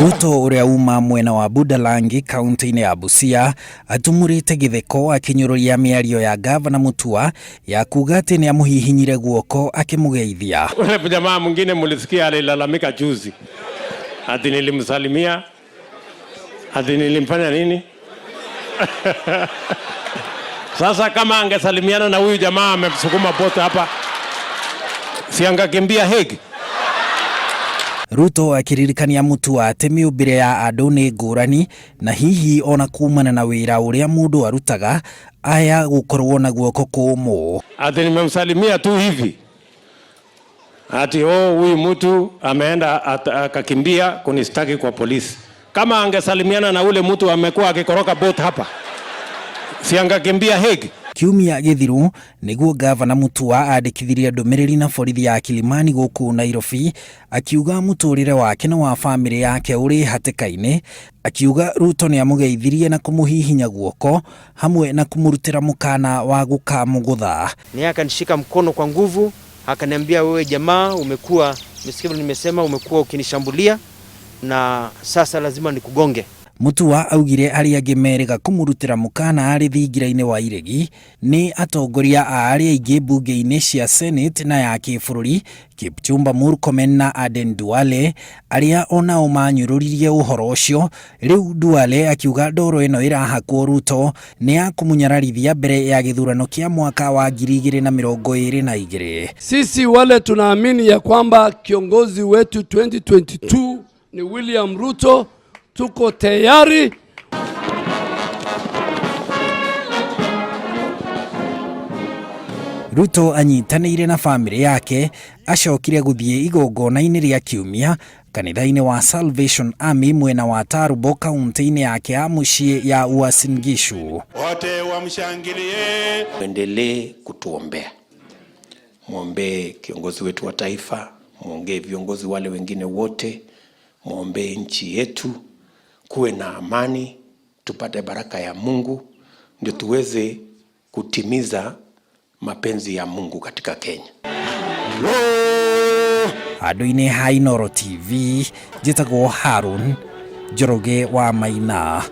Ruto uria uma mwena wa Budalangi kaunti ya Busia atumurite githeko akinyururia miario ya gavana Mutua ya kuuga ati niamuhihinyire guoko akimugeithia. Ule jamaa mwingine mulisikia alilalamika juzi ati nilimsalimia, ati nilimfanya nini? Sasa kama angesalimiana na huyu jamaa amemsukuma bote hapa, si angakimbia Hague? Ruto akiririkania Mutua ati miumbire ya andu ni ngurani na hihi ona kumana na wira uria mundu arutaga aya gukorwo na guoko kumu. Ati nimemsalimia tu hivi, ati huyu mtu ameenda akakimbia kunistaki kwa polisi. Kama angesalimiana na ule mtu amekuwa akikoroka boat hapa, si angakimbia Hague? Kiumia githiru niguo gavana Mutua andikithirie ndumiriri na borithi ya Kilimani guku Nairobi akiuga muturire wake na wa family yake uri hatikaine, akiuga Ruto niamugeithirie na kumuhihinya guoko hamwe na kumurutira mukana wa kumugutha. Ni akanishika mkono kwa nguvu, akaniambia wewe jamaa umekuwa, nimesema umekuwa ukinishambulia na sasa lazima nikugonge. Mutua augire aria angi meriga kumurutira mukana ari thingira-ini wa iregi ni atongoria a aria aingi bunge-ini cia Senate na ya kibururi Kipchumba Murkomen na Aden Duale aria onao manyururirie uhoro ucio. Riu Duale akiuga ndoro ino irahakwo Ruto ni ya kumunyararithia mbere ya githurano kia mwaka wa 2022. Sisi wale tunaamini ya kwamba kiongozi wetu 2022 ni William Ruto. Tuko tayari. Ruto anyitanĩire na family yake acokire guthie igongona-inĩ ria kiumia kanitha-inĩ wa Salvation Army mwena wa Tarubo kaunti-inĩ yake ya muciĩ ya Uasin Gishu. Wote wamshangilie. Endelee kutuombea. Muombe kiongozi wetu wa taifa, muombe viongozi wale wengine wote, muombe nchi yetu kuwe na amani, tupate baraka ya Mungu, ndio tuweze kutimiza mapenzi ya Mungu katika Kenya. Andu-ini ha Inooro TV, njitagwo Harun Njoroge wa Maina.